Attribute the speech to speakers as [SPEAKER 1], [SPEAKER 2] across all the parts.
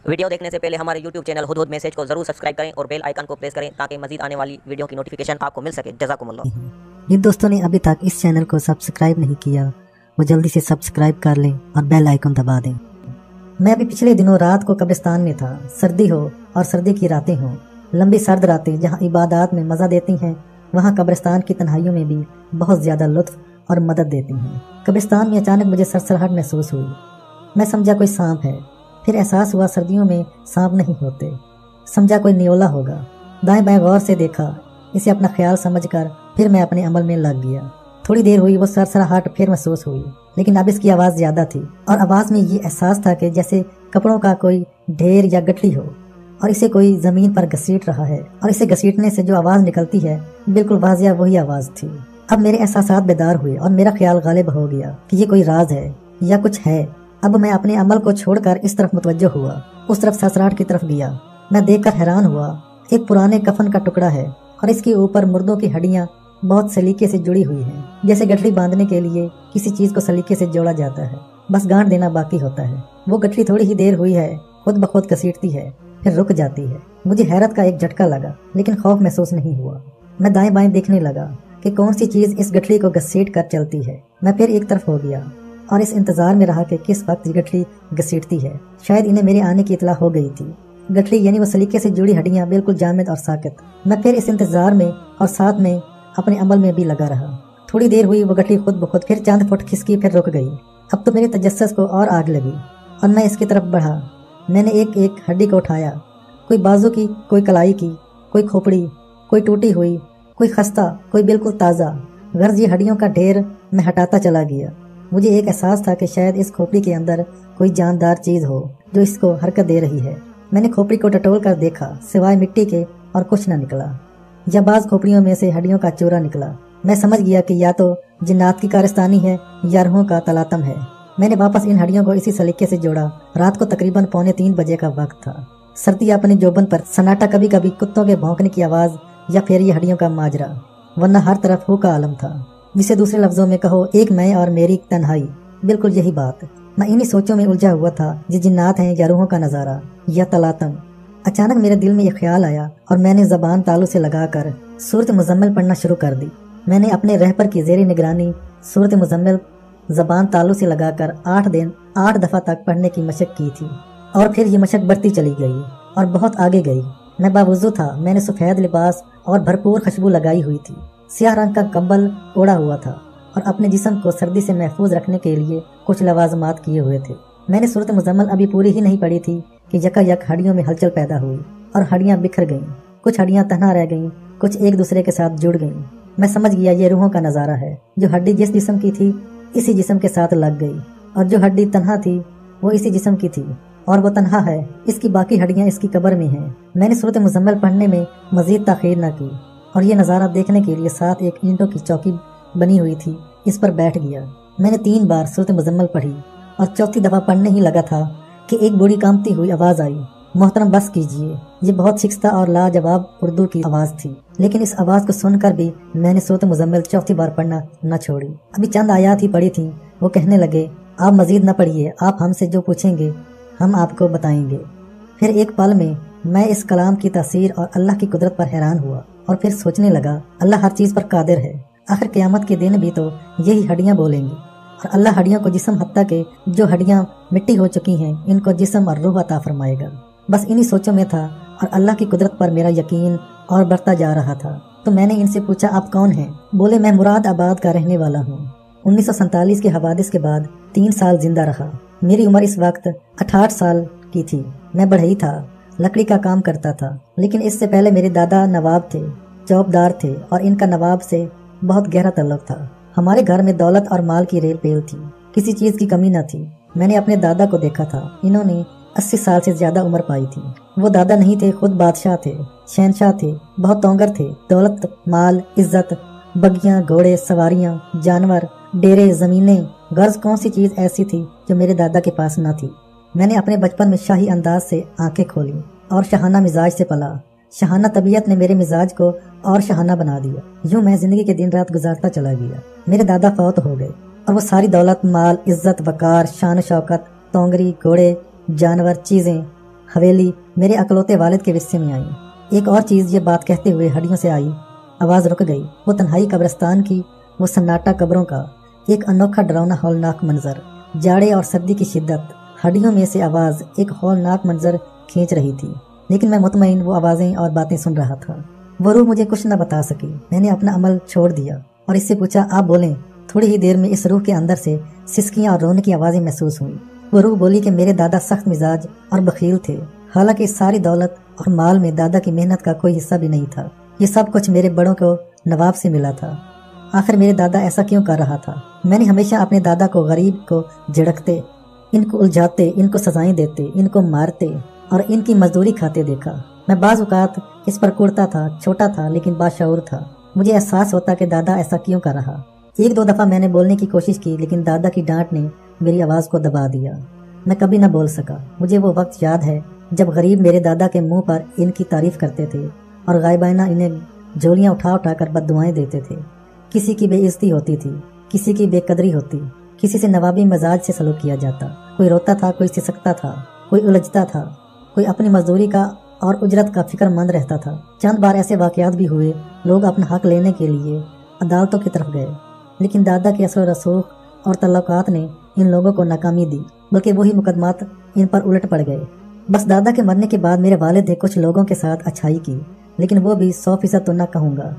[SPEAKER 1] Video देखने से पहले हमारे YouTube चैनल हुदहुद मैसेज को जरूर सब्सक्राइब करें और बेल आइकन को प्रेस करें ताकि मजीद आने वाली वीडियो की नोटिफिकेशन आपको मिल सके। जज़ाकुमुल्लाह।
[SPEAKER 2] जिन दोस्तों ने अभी तक इस चैनल को सब्सक्राइब नहीं किया वो जल्दी से सब्सक्राइब कर लें और बेल आइकन दबा दें। मैं अभी पिछले दिनों रात को कब्रिस्तान में था। सर्दी हो और सर्दी की रातें हों, लंबी सर्द रातें जहाँ इबादत में मज़ा देती हैं, वहाँ कब्रिस्तान की तन्हाइयों में भी बहुत ज़्यादा लुत्फ और मदद देती हैं। कब्रिस्तान में अचानक मुझे सरसराहट महसूस हुई। मैं समझा कोई सांप है, फिर एहसास हुआ सर्दियों में सांप नहीं होते। समझा कोई न्योला होगा। दाएं बाएं गौर से देखा, इसे अपना ख्याल समझकर फिर मैं अपने अमल में लग गया। थोड़ी देर हुई, वो सरसराहट फिर महसूस हुई, लेकिन अब इसकी आवाज़ ज़्यादा थी और आवाज़ में ये एहसास था कि जैसे कपड़ों का कोई ढेर या गठरी हो और इसे कोई ज़मीन पर घसीट रहा है, और इसे घसीटने से जो आवाज़ निकलती है बिल्कुल वाज़िया वही आवाज़ थी। अब मेरे एहसासात बेदार हुए और मेरा ख्याल गालिब हो गया कि ये कोई राज है या कुछ है। अब मैं अपने अमल को छोड़कर इस तरफ मुतवज्जो हुआ, उस तरफ सरसराहट की तरफ गया। मैं देखकर हैरान हुआ, एक पुराने कफन का टुकड़ा है और इसके ऊपर मुर्दों की हड्डियां बहुत सलीके से जुड़ी हुई हैं। जैसे गठरी बांधने के लिए किसी चीज को सलीके से जोड़ा जाता है, बस गांठ देना बाकी होता है। वो गठरी थोड़ी ही देर हुई है खुद ब खुद घसीटती है, फिर रुक जाती है। मुझे हैरत का एक झटका लगा, लेकिन खौफ महसूस नहीं हुआ। मैं दाएं बाएं देखने लगा कि कौन सी चीज इस गठरी को घसीट कर चलती है। मैं फिर एक तरफ हो गया और इस इंतजार में रहा कि किस वक्त गठरी घसीटती है। शायद इन्हें मेरे आने की इतला हो गई थी। गठरी यानी वो सलीके से जुड़ी हड्डियां बिल्कुल जामिद और साकित। मैं फिर इस इंतजार में और साथ में अपने अमल में भी लगा रहा। थोड़ी देर हुई, वो गठरी खुद ब खुद फिर चंद फुट खिसकी, फिर रुक गई। अब तो मेरे तजस्सुस को और आग लगी और मैं इसकी तरफ बढ़ा। मैंने एक एक हड्डी को उठाया, कोई बाजू की, कोई कलाई की, कोई खोपड़ी, कोई टूटी हुई, कोई खस्ता, कोई बिल्कुल ताज़ा। गर्ज ये हड्डियों का ढेर मैं हटाता चला गया। मुझे एक एहसास था कि शायद इस खोपड़ी के अंदर कोई जानदार चीज हो जो इसको हरकत दे रही है। मैंने खोपड़ी को टटोल कर देखा, सिवाय मिट्टी के और कुछ न निकला। या बाज खोपड़ियों में से हड्डियों का चूरा निकला। मैं समझ गया कि या तो जिन्नात की कारस्तानी है या रूहों का तलातम है। मैंने वापस इन हड्डियों को इसी सलीके से जोड़ा। रात को तकरीबन 2:45 बजे का वक्त था। सर्दी अपने जोबन पर, सन्नाटा, कभी कभी कुत्तों के भौंकने की आवाज या फिर ये हड्डियों का माजरा, वरना हर तरफ हू का आलम था। जिसे दूसरे लफ्जों में कहो, एक मैं और मेरी तन्हाई। बिल्कुल यही बात। मैं इन्हीं सोचों में उलझा हुआ था, ये जिन्नात हैं या रूहों का नजारा या तलातम। अचानक मेरे दिल में यह ख्याल आया और मैंने जबान तालू से लगाकर सूरत मुजम्मिल पढ़ना शुरू कर दी। मैंने अपने रहबर की जेरी निगरानी सूरत मुजम्मिल जबान तालू से लगाकर 8 दफा तक पढ़ने की मशक की थी, और फिर ये मशक बढ़ती चली गई और बहुत आगे गई। मैं बावजू था। मैंने सफेद लिबास और भरपूर खुशबू लगाई हुई थी। सियाह रंग का कंबल ओढ़ा हुआ था और अपने जिस्म को सर्दी से महफूज रखने के लिए कुछ लवाजमात किए हुए थे। मैंने सूरत मुजम्मिल अभी पूरी ही नहीं पढ़ी थी कि यकायक हड्डियों में हलचल पैदा हुई और हड्डियां बिखर गईं। कुछ हड्डियां तन्हा रह गईं, कुछ एक दूसरे के साथ जुड़ गईं। मैं समझ गया ये रूहों का नजारा है। जो हड्डी जिस जिस्म की थी इसी जिस्म के साथ लग गई, और जो हड्डी तन्हा थी वो इसी जिस्म की थी, और वो तन्हा है। इसकी बाकी हड्डियां इसकी कब्र में हैं। मैंने सूरत मुजम्मिल पढ़ने में मजीद ताखीर न की और ये नज़ारा देखने के लिए साथ एक ईंटों की चौकी बनी हुई थी, इस पर बैठ गया। मैंने 3 बार सूरत मुजम्मिल पढ़ी और चौथी दफा पढ़ने ही लगा था कि एक बूढ़ी कांपती हुई आवाज़ आई, मोहतरम बस कीजिए। ये बहुत शिकस्ता और लाजवाब उर्दू की आवाज़ थी, लेकिन इस आवाज़ को सुनकर भी मैंने सूरत मुजम्मिल चौथी बार पढ़ना न छोड़ी। अभी चंद आयात ही पढ़ी थी। वो कहने लगे, आप मजीद न पढ़िए, आप हमसे जो पूछेंगे हम आपको बताएंगे। फिर एक पल में मैं इस कलाम की तासीर और अल्लाह की कुदरत पर हैरान हुआ और फिर सोचने लगा, अल्लाह हर चीज़ पर कादिर है। आखिर क़यामत के दिन भी तो यही हड्डियां बोलेंगी, और अल्लाह हड्डियों को जिस्म, हत्ता के जो हड्डियां मिट्टी हो चुकी हैं, इनको जिस्म और रूह अता फरमाएगा। बस इन्हीं सोचों में था और अल्लाह की कुदरत पर मेरा यकीन और बढ़ता जा रहा था। तो मैंने इनसे पूछा, आप कौन हैं? बोले, मैं मुराद आबाद का रहने वाला हूँ। 1947 के हवादिस के बाद 3 साल जिंदा रहा। मेरी उम्र इस वक्त 68 साल की थी। मैं बढ़ई था, लकड़ी का काम करता था, लेकिन इससे पहले मेरे दादा नवाब थे, चौबदार थे, और इनका नवाब से बहुत गहरा ताल्लुक था। हमारे घर में दौलत और माल की रेल पेल थी, किसी चीज की कमी न थी। मैंने अपने दादा को देखा था। इन्होंने 80 साल से ज्यादा उम्र पाई थी। वो दादा नहीं थे, खुद बादशाह थे, शहनशाह थे, बहुत तोंगर थे। दौलत, माल, इज्जत, बगियां, घोड़े, सवारियां, जानवर, डेरे, जमीनें, गर्ज कौन सी चीज ऐसी थी जो मेरे दादा के पास न थी। मैंने अपने बचपन में शाही अंदाज से आंखें खोली और शहाना मिजाज से पला। शहाना तबीयत ने मेरे मिजाज को और शहाना बना दिया। यूं मैं जिंदगी के दिन रात गुजारता चला गया। मेरे दादा फौत हो गए और वो सारी दौलत, माल, इज्जत, वकार, शान शौकत, तोंगरी, घोड़े, जानवर, चीजें حویلی میرے اکلوتے والد کے ورثے میں آئی۔ ایک اور چیز یہ بات کہتے ہوئے ہڈیوں سے آئی، آواز رک گئی۔ وہ تنہائی قبرستان کی، وہ سناٹا قبروں کا، ایک انوکھا ڈراؤنا ہولناک منظر، جاڑے اور سردی کی شدت، ہڈیوں میں سے آواز ایک ہولناک منظر کھینچ رہی تھی، لیکن میں مطمئن وہ آوازیں اور باتیں سن رہا تھا۔ وہ روح مجھے کچھ نہ بتا سکی۔ میں نے اپنا عمل چھوڑ دیا اور اس سے پوچھا، آپ بولیں۔ تھوڑی ہی دیر میں اس روح کے اندر سے سسکیاں اور رونے کی آوازیں محسوس ہوئیں۔ وہ روح بولی کہ میرے دادا سخت مزاج اور بخیل تھے، حالانکہ اس ساری دولت اور مال میں دادا کی محنت کا کوئی حصہ بھی نہیں تھا۔ یہ سب کچھ میرے بڑوں کو نواب سے ملا تھا۔ آخر میرے دادا ایسا کیوں کر رہا تھا؟ میں نے ہمیشہ اپنے دادا کو غریب کو جھڑکتے، ان کو الجھاتے، ان کو سزائیں دیتے، ان کو مارتے اور ان کی مزدوری کھاتے دیکھا۔ میں بعض اوقات اس پر کوڑتا تھا، چھوٹا تھا لیکن باشعور تھا۔ مجھے احساس ہوتا کہ دادا ایسا کیوں کر رہا۔ ایک دو دفعہ میں نے بولنے کی کوشش کی، لیکن دادا کی ڈانٹ نے میری آواز کو دبا دیا۔ میں کبھی نہ بول سکا۔ مجھے وہ وقت یاد ہے جب غریب میرے دادا کے منہ پر ان کی تعریف کرتے تھے اور غائبانہ انہیں جھولیاں اٹھا اٹھا کر بد دعائیں دیتے تھے۔ کسی کی بے عزتی ہوتی تھی، کسی کی بے قدری ہوتی، کسی سے نوابی مزاج سے سلوک کیا جاتا۔ کوئی روتا تھا، کوئی سسکتا تھا، کوئی الجھتا تھا، کوئی اپنی مزدوری کا اور اجرت کا فکر مند رہتا تھا۔ چند بار ایسے واقعات بھی ہوئے، لوگ اپنا حق لینے کے لیے عدالتوں کی طرف گئے، لیکن دادا کے اثر و رسوخ اور تعلقات نے ان لوگوں کو ناکامی دی، بلکہ وہی مقدمات ان پر الٹ پڑ گئے۔ بس دادا کے مرنے کے بعد میرے والد نے کچھ لوگوں کے ساتھ اچھائی کی، لیکن وہ بھی 100% تو نہ کہوں گا،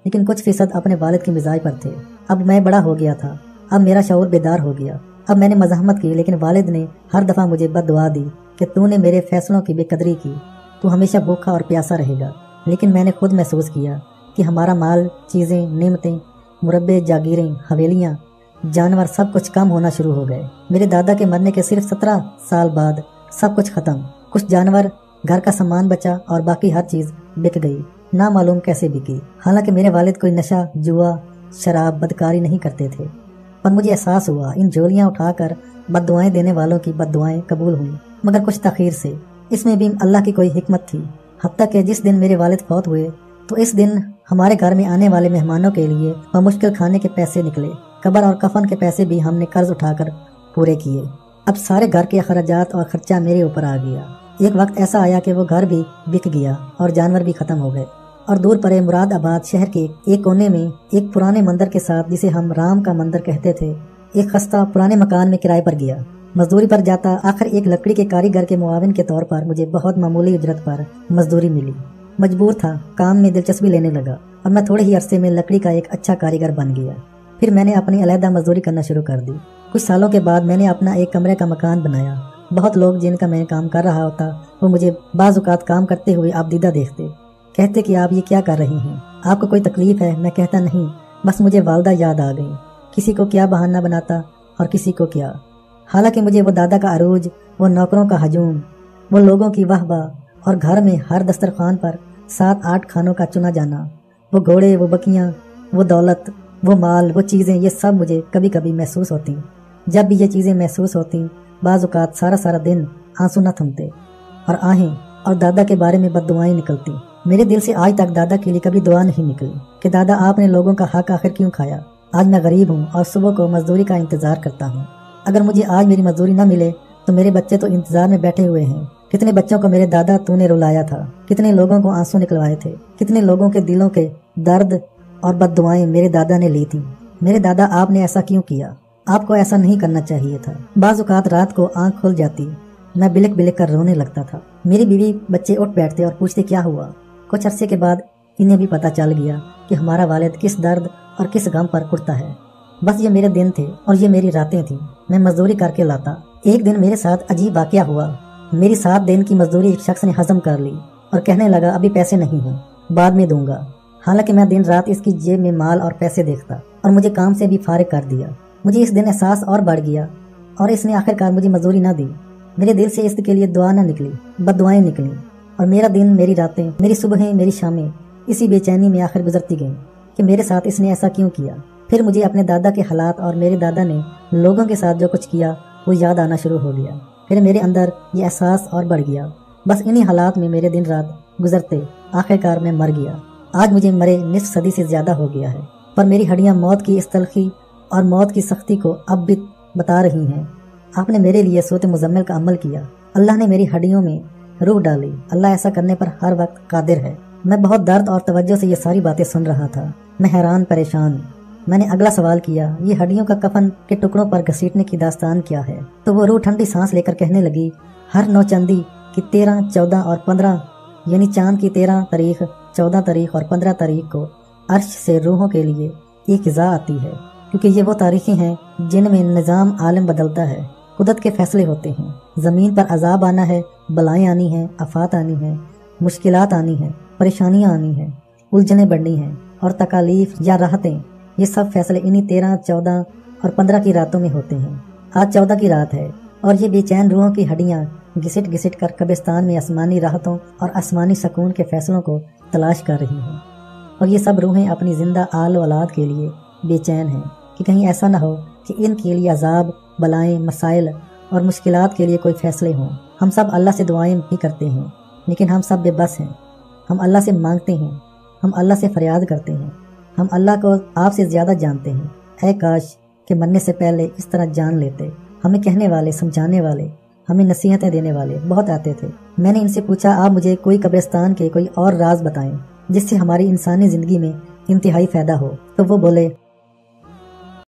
[SPEAKER 2] لیکن کچھ فیصد اپنے والد کے مزاج پر تھے۔ اب میں بڑا ہو گیا تھا، اب میرا شعور بیدار ہو گیا۔ اب میں نے مزاحمت کی، لیکن والد نے ہر دفعہ مجھے بد دعا دی کہ تو نے میرے فیصلوں کی بے قدری کی، تو ہمیشہ بھوکا اور پیاسا رہے گا۔ لیکن میں نے خود محسوس کیا کہ ہمارا مال، چیزیں، نعمتیں، مربع، جاگیریں، حویلیاں، جانور، سب کچھ کم ہونا شروع ہو گئے۔ میرے دادا کے مرنے کے صرف 17 سال بعد سب کچھ ختم۔ کچھ جانور، گھر کا سامان بچا اور باقی ہر چیز بک گئی، نہ معلوم کیسے بکی۔ حالانکہ میرے والد کوئی نشہ، جوا، شراب، بدکاری نہیں کرتے تھے، پر مجھے احساس ہوا ان جھولیاں اٹھا کر بد دعائیں دینے والوں کی بد دعائیں قبول ہوئیں، مگر کچھ تاخیر سے۔ اس میں بھی اللہ کی کوئی حکمت تھی، حتیٰ کہ جس دن میرے والد فوت ہوئے تو اس دن ہمارے گھر میں آنے والے مہمانوں کے لیے بمشکل کھانے کے پیسے نکلے۔ قبر اور کفن کے پیسے بھی ہم نے قرض اٹھا کر پورے کیے۔ اب سارے گھر کے اخراجات اور خرچہ میرے اوپر آ گیا۔ ایک وقت ایسا آیا کہ وہ گھر بھی بک گیا اور جانور بھی ختم ہو گئے، اور دور پرے مراد آباد شہر کے ایک کونے میں ایک پرانے مندر کے ساتھ، جسے ہم رام کا مندر کہتے تھے، ایک خستہ پرانے مکان میں کرائے پر گیا۔ مزدوری پر جاتا، آخر ایک لکڑی کے کاریگر کے معاون کے طور پر مجھے بہت معمولی اجرت پر مزدوری ملی۔ مجبور تھا، کام میں دلچسپی لینے لگا اور میں تھوڑے ہی عرصے میں لکڑی کا ایک اچھا کاریگر بن گیا۔ پھر میں نے اپنی علیحدہ مزدوری کرنا شروع کر دی۔ کچھ سالوں کے بعد میں نے اپنا ایک کمرے کا مکان بنایا۔ بہت لوگ جن کا میں کام کر رہا ہوتا، وہ مجھے بعض اوقات کام کرتے ہوئے آبدیدہ دیکھتے، کہتے کہ آپ یہ کیا کر رہی ہیں، آپ کو کوئی تکلیف ہے؟ میں کہتا نہیں، بس مجھے والدہ یاد آ گئی۔ کسی کو کیا بہانہ بناتا اور کسی کو کیا۔ حالانکہ مجھے وہ دادا کا عروج، وہ نوکروں کا ہجوم، وہ لوگوں کی واہ واہ، اور گھر میں ہر دسترخوان پر 7-8 کھانوں کا چنا جانا، وہ گھوڑے، وہ بکیاں، وہ دولت، وہ مال، وہ چیزیں، یہ سب مجھے کبھی کبھی محسوس ہوتی۔ جب بھی یہ چیزیں محسوس ہوتی، بعض اوقات سارا دن آنسو نہ تھمتے اور آہیں اور دادا کے بارے میں بد دعائیں نکلتی۔ میرے دل سے آج تک دادا کے لیے کبھی دعا نہیں نکلی کہ دادا آپ نے لوگوں کا حق آخر کیوں کھایا۔ آج میں غریب ہوں اور صبح کو مزدوری کا انتظار کرتا ہوں۔ اگر مجھے آج میری مزدوری نہ ملے تو میرے بچے تو انتظار میں بیٹھے ہوئے ہیں۔ کتنے بچوں کو میرے دادا تو نے رلایا تھا، کتنے لوگوں کو آنسو نکلوائے تھے، کتنے لوگوں کے دلوں کے درد اور بد دعائیں میرے دادا نے لی تھیں۔ میرے دادا آپ نے ایسا کیوں کیا؟ آپ کو ایسا نہیں کرنا چاہیے تھا۔ بعض اوقات رات کو آنکھ کھل جاتی، میں بلک بلک کر رونے لگتا تھا۔ میری بیوی بچے اٹھ بیٹھتے اور پوچھتے کیا ہوا۔ کچھ عرصے کے بعد انہیں بھی پتہ چل گیا کہ ہمارا والد کس درد اور کس غم پر کڑتا ہے۔ بس یہ میرے دن تھے اور یہ میری راتیں تھیں، میں مزدوری کر کے لاتا۔ ایک دن میرے ساتھ عجیب واقعہ ہوا۔ میری 7 دن کی مزدوری ایک شخص نے ہضم کر لی اور کہنے لگا ابھی پیسے نہیں ہیں، بعد میں دوں گا۔ حالانکہ میں دن رات اس کی جیب میں مال اور پیسے دیکھتا اور مجھے کام سے بھی فارغ کر دیا۔ مجھے اس دن احساس اور بڑھ گیا اور اس نے آخر کار مجھے مزدوری نہ دی۔ میرے دل سے اس کے لیے دعا نہ نکلی، بد دعائیں نکلیں، اور میرا دن، میری راتیں، میری صبحیں، میری شامیں اسی بے چینی میں آخر گزرتی گئیں کہ میرے ساتھ اس نے ایسا کیوں کیا۔ پھر مجھے اپنے دادا کے حالات اور میرے دادا نے لوگوں کے ساتھ جو کچھ کیا وہ یاد آنا شروع ہو گیا۔ پھر میرے اندر یہ احساس اور بڑھ گیا۔ بس انہی حالات میں میرے دن رات گزرتے، آخر کار میں مر گیا۔ آج مجھے مرے نصف صدی سے زیادہ ہو گیا ہے، پر میری ہڈیاں موت کی اس تلخی اور موت کی سختی کو اب بھی بتا رہی ہیں۔ آپ نے میرے لیے سوت مزمل کا عمل کیا۔ اللہ نے میری ہڈیوں میں रूह डाली। अल्लाह ऐसा करने पर हर वक्त कादिर है। मैं बहुत दर्द और तवज्जो से ये सारी बातें सुन रहा था। मैं हैरान परेशान। मैंने अगला सवाल किया, ये हड्डियों का कफन के टुकड़ों पर घसीटने की दास्तान क्या है? तो वो रूह ठंडी सांस लेकर कहने लगी, हर नौचंदी की 13, 14 और 15 यानी चांद की 13 तारीख, 14 तारीख और 15 तारीख को अर्श से रूहों के लिए एक इज़ा आती है, क्योंकि ये वो तारीखें हैं जिनमें निज़ाम आलम बदलता है, कुदरत के फैसले होते हैं। ज़मीन पर अजाब आना है, बलाएं आनी हैं, आफात आनी हैं, मुश्किलात आनी हैं, परेशानियाँ आनी हैं, उलझनें बढ़नी हैं और तकालीफ या राहतें, ये सब फैसले इन्हीं 13, 14 और 15 की रातों में होते हैं। आज 14 की रात है और ये बेचैन रूहों की हड्डियाँ घिसिट घिसिट कर कब्रिस्तान में आसमानी राहतों और आसमानी सकून के फैसलों को तलाश कर रही हैं। और ये सब रूहें अपनी जिंदा आल औलाद के लिए बेचैन हैं कि कहीं ऐसा ना हो कि इनके लिए अजाब, बलाएं, मसाइल और मुश्किलात के लिए कोई फैसले हों। हम सब अल्लाह से दुआएं भी करते हैं, लेकिन हम सब बेबस हैं। हम अल्लाह से मांगते हैं, हम अल्लाह से फरियाद करते हैं, हम अल्लाह को आपसे ज़्यादा जानते हैं। ऐ काश कि मरने से पहले इस तरह जान लेते। हमें कहने वाले, समझाने वाले, हमें नसीहतें देने वाले बहुत आते थे। मैंने इनसे पूछा, आप मुझे कोई कब्रिस्तान के कोई और राज बताएं जिससे हमारी इंसानी ज़िंदगी में इंतहाई फ़ायदा हो। तो वो बोले,